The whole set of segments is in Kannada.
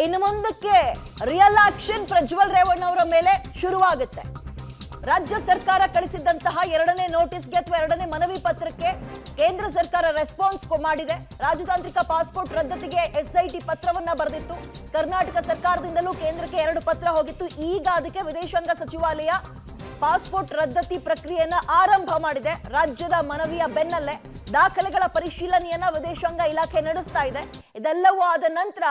ಇನ್ನು ಮುಂದಕ್ಕೆ ರಿಯಲ್ ಆಕ್ಷನ್ ಪ್ರಜ್ವಲ್ ರೇವಣ್ಣ ಅವರ ಮೇಲೆ ಶುರುವಾಗುತ್ತೆ. ರಾಜ್ಯ ಸರ್ಕಾರ ಕಳಿಸಿದ್ದಂತಹ ಎರಡನೇ ನೋಟಿಸ್ಗೆ ಅಥವಾ ಎರಡನೇ ಮನವಿ ಪತ್ರಕ್ಕೆ ಕೇಂದ್ರ ಸರ್ಕಾರ ರೆಸ್ಪಾನ್ಸ್ ಮಾಡಿದೆ. ರಾಜತಾಂತ್ರಿಕ ಪಾಸ್ಪೋರ್ಟ್ ರದ್ದತಿಗೆ SIT ಪತ್ರವನ್ನ ಬರೆದಿತ್ತು. ಕರ್ನಾಟಕ ಸರ್ಕಾರದಿಂದಲೂ ಕೇಂದ್ರಕ್ಕೆ 2 ಪತ್ರ ಹೋಗಿತ್ತು. ಈಗ ಅದಕ್ಕೆ ವಿದೇಶಾಂಗ ಸಚಿವಾಲಯ ಪಾಸ್ಪೋರ್ಟ್ ರದ್ದತಿ ಪ್ರಕ್ರಿಯೆಯನ್ನ ಆರಂಭ ಮಾಡಿದೆ. ರಾಜ್ಯದ ಮನವಿಯ ಬೆನ್ನಲ್ಲೇ ದಾಖಲೆಗಳ ಪರಿಶೀಲನೆಯನ್ನ ವಿದೇಶಾಂಗ ಇಲಾಖೆ ನಡೆಸ್ತಾ ಇದೆ. ಇದೆಲ್ಲವೂ ಆದ ನಂತರ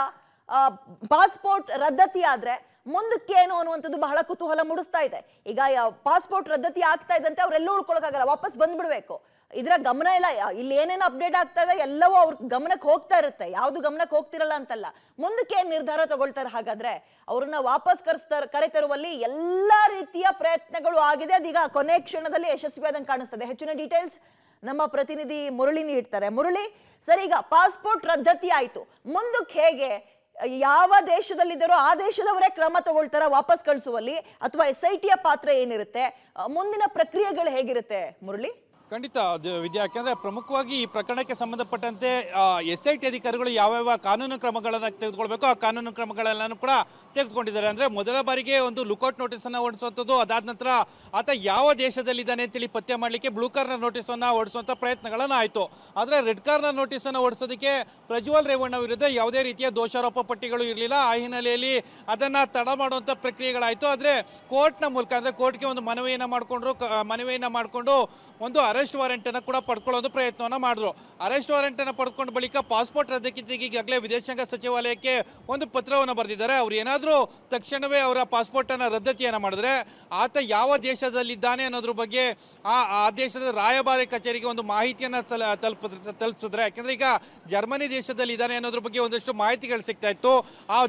ಪಾಸ್ಪೋರ್ಟ್ ರದ್ದತಿ ಆದ್ರೆ ಮುಂದಕ್ಕೆ ಏನು ಅನ್ನುವಂಥದ್ದು ಬಹಳ ಕುತೂಹಲ ಮೂಡಿಸ್ತಾ ಇದೆ. ಈಗ ಪಾಸ್ಪೋರ್ಟ್ ರದ್ದತಿ ಆಗ್ತಾ ಇದ್ದಂತೆ ಅವರೆಲ್ಲೂ ಉಳ್ಕೊಳಕ್ಕಾಗಲ್ಲ, ವಾಪಸ್ ಬಂದ್ಬಿಡ್ಬೇಕು. ಇದರ ಗಮನ ಇಲ್ಲ, ಇಲ್ಲಿ ಏನೇನು ಅಪ್ಡೇಟ್ ಆಗ್ತಾ ಇದೆ ಎಲ್ಲವೂ ಅವ್ರ ಗಮನಕ್ಕೆ ಹೋಗ್ತಾ ಇರುತ್ತೆ. ಯಾವ್ದು ಗಮನಕ್ಕೆ ಹೋಗ್ತಿರಲ್ಲ ಅಂತಲ್ಲ, ಮುಂದಕ್ಕೆ ಏನ್ ನಿರ್ಧಾರ ತಗೊಳ್ತಾರೆ ಹಾಗಾದ್ರೆ ಅವ್ರನ್ನ ವಾಪಸ್ ಕರೆತರುವಲ್ಲಿ ಎಲ್ಲಾ ರೀತಿಯ ಪ್ರಯತ್ನಗಳು ಆಗಿದೆ. ಅದೀಗ ಕೊನೆ ಕ್ಷಣದಲ್ಲಿ ಯಶಸ್ವಿಯಾದಂಗೆ ಕಾಣಿಸ್ತದೆ. ಹೆಚ್ಚಿನ ಡೀಟೇಲ್ಸ್ ನಮ್ಮ ಪ್ರತಿನಿಧಿ ಮುರಳಿ ನೀಡ್ತಾರೆ. ಮುರಳಿ ಸರ್, ಈಗ ಪಾಸ್ಪೋರ್ಟ್ ರದ್ದತಿ ಆಯ್ತು, ಮುಂದಕ್ಕೆ ಹೇಗೆ? ಯಾವ ದೇಶದಲ್ಲಿದ್ದಾರೋ ಆ ದೇಶದವರೇ ಕ್ರಮ ತಗೊಳ್ತಾರ ವಾಪಸ್ ಕಳಿಸುವಲ್ಲಿ, ಅಥವಾ SIT ಯ ಪಾತ್ರ ಏನಿರುತ್ತೆ, ಮುಂದಿನ ಪ್ರಕ್ರಿಯೆಗಳು ಹೇಗಿರುತ್ತೆ ಮುರಳಿ? ಖಂಡಿತ ವಿದ್ಯಾ, ಯಾಕೆಂದ್ರೆ ಪ್ರಮುಖವಾಗಿ ಈ ಪ್ರಕರಣಕ್ಕೆ ಸಂಬಂಧಪಟ್ಟಂತೆ SIT ಅಧಿಕಾರಿಗಳು ಯಾವ್ಯಾವ ಕಾನೂನು ಕ್ರಮಗಳನ್ನು ತೆಗೆದುಕೊಳ್ಬೇಕು ಆ ಕಾನೂನು ಕ್ರಮಗಳೆಲ್ಲನೂ ಕೂಡ ತೆಗೆದುಕೊಂಡಿದ್ದಾರೆ. ಅಂದ್ರೆ ಮೊದಲ ಬಾರಿಗೆ ಒಂದು ಲುಕೌಟ್ ನೋಟಿಸ್ ಅನ್ನ ಹೊರಡಿಸುವಂಥದ್ದು, ಅದಾದ ನಂತರ ಆತ ಯಾವ ದೇಶದಲ್ಲಿದ್ದಾನೆ ಅಂತೇಳಿ ಪತ್ತೆ ಮಾಡಲಿಕ್ಕೆ ಬ್ಲೂ ಕಾರ್ನರ್ ನೋಟಿಸ್ ಅನ್ನ ಹೊರಡಿಸುವಂತ ಪ್ರಯತ್ನಗಳನ್ನು ಆಯಿತು. ಆದ್ರೆ ರೆಡ್ ಕಾರ್ನರ್ ನೋಟಿಸ್ ಅನ್ನು ಹೊರಡಿಸೋದಕ್ಕೆ ಪ್ರಜ್ವಲ್ ರೇವಣ್ಣ ವಿರುದ್ಧ ಯಾವುದೇ ರೀತಿಯ ದೋಷಾರೋಪ ಪಟ್ಟಿಗಳು ಇರಲಿಲ್ಲ. ಆ ಹಿನ್ನೆಲೆಯಲ್ಲಿ ಅದನ್ನ ತಡ ಮಾಡುವಂತ ಪ್ರಕ್ರಿಯೆಗಳಾಯಿತು. ಆದ್ರೆ ಕೋರ್ಟ್ನ ಮೂಲಕ, ಅಂದ್ರೆ ಕೋರ್ಟ್ಗೆ ಒಂದು ಮನವಿಯನ್ನ ಮಾಡಿಕೊಂಡು ಒಂದು ಅರೆಸ್ಟ್ ವಾರೆಂಟ್ ಅನ್ನು ಕೂಡ ಪಡ್ಕೊಳ್ಳೋದು ಪ್ರಯತ್ನವನ್ನ ಮಾಡಿದ್ರು. ಅರೆಸ್ಟ್ ವಾರೆಂಟ್ ಅನ್ನು ಪಡ್ಕೊಂಡ ಬಳಿಕ ಪಾಸ್ಪೋರ್ಟ್ ರದ್ದತಿಗೆ ಈಗಾಗಲೇ ವಿದೇಶಾಂಗ ಸಚಿವಾಲಯಕ್ಕೆ ಒಂದು ಪತ್ರವನ್ನು ಬರೆದಿದ್ದಾರೆ. ಅವ್ರು ಏನಾದರೂ ತಕ್ಷಣವೇ ಅವರ ಪಾಸ್ಪೋರ್ಟ್ ಅನ್ನ ರದ್ದತಿಯನ್ನ ಮಾಡಿದ್ರೆ ಆತ ಯಾವ ದೇಶದಲ್ಲಿದ್ದಾನೆ ಅನ್ನೋದ್ರ ಬಗ್ಗೆ ಆ ದೇಶದ ರಾಯಭಾರಿ ಕಚೇರಿಗೆ ಒಂದು ಮಾಹಿತಿಯನ್ನ ತಲುಪಿಸಿದ್ರೆ, ಯಾಕಂದ್ರೆ ಈಗ ಜರ್ಮನಿ ದೇಶದಲ್ಲಿ ಇದ್ದಾನೆ ಅನ್ನೋದ್ರ ಬಗ್ಗೆ ಒಂದಷ್ಟು ಮಾಹಿತಿಗಳು ಸಿಗ್ತಾ ಇತ್ತು. ಆ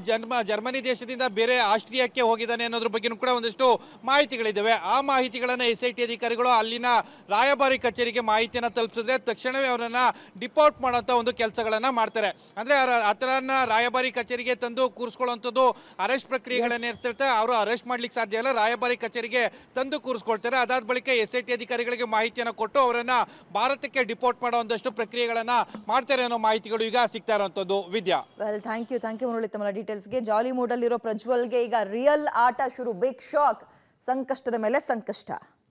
ಜರ್ಮನಿ ದೇಶದಿಂದ ಬೇರೆ ಆಸ್ಟ್ರಿಯಾಕ್ಕೆ ಹೋಗಿದ್ದಾನೆ ಅನ್ನೋದ್ರ ಬಗ್ಗೆ ಕೂಡ ಒಂದಷ್ಟು ಮಾಹಿತಿಗಳಿದ್ದಾವೆ. ಆ ಮಾಹಿತಿಗಳನ್ನ SIT ಅಧಿಕಾರಿಗಳು ಅಲ್ಲಿನ ರಾಯಭಾರಿ ಕಚೇರಿಗೆ ಮಾಹಿತಿಯನ್ನ ತಲುಪಿಸಿದ್ರೆ ತಕ್ಷಣವೇ ಅವರನ್ನ ಡಿಪೋರ್ಟ್ ಮಾಡುವಂತ ಒಂದು ಕೆಲಸಗಳನ್ನ ಮಾಡ್ತಾರೆ. ಅಂದ್ರೆ ಆತರನ್ನ ರಾಯಭಾರಿ ಕಚೇರಿಗೆ ತಂದು ಕೂರಿಸ್ಕೊಳ್ಳುವಂಥದ್ದು ಅರೆಸ್ಟ್ ಪ್ರಕ್ರಿಯೆಗಳನ್ನ ಇರ್ತಿರ್ತಾರೆ. ಅವರು ಅರೆಸ್ಟ್ ಮಾಡ್ಲಿಕ್ಕೆ ಸಾಧ್ಯ ಇಲ್ಲ, ರಾಯಭಾರಿ ಕಚೇರಿಗೆ ತಂದು ಕೂರಿಸ್ಕೊಳ್ತಾರೆ. ಅದಾದ ಬಳಿಕ SIT ಅಧಿಕಾರಿಗಳಿಗೆ ಮಾಹಿತಿಯನ್ನು ಕೊಟ್ಟು ಅವರನ್ನ ಭಾರತಕ್ಕೆ ಡಿಪೋರ್ಟ್ ಮಾಡೋ ಒಂದಷ್ಟು ಪ್ರಕ್ರಿಯೆಗಳನ್ನ ಮಾಡ್ತಾರೆ ಅನ್ನೋ ಮಾಹಿತಿಗಳು ಈಗ ಸಿಗ್ತಾ ಇರುವಂತದ್ದು. ವಿದ್ಯಾ, ವೆಲ್, ಥ್ಯಾಂಕ್ ಯು ಮುರಳಿ ತಮ್ಮ ಡೀಟೇಲ್ಸ್ಗೆ. ಜಾಲಿ ಮೂಡ್ ಅಲ್ಲಿರೋ ಪ್ರಜ್ವಲ್ಗೆ ಈಗ ರಿಯಲ್ ಆಟ ಶುರು. ಬಿಗ್ ಶಾಕ್, ಸಂಕಷ್ಟದ ಮೇಲೆ ಸಂಕಷ್ಟ.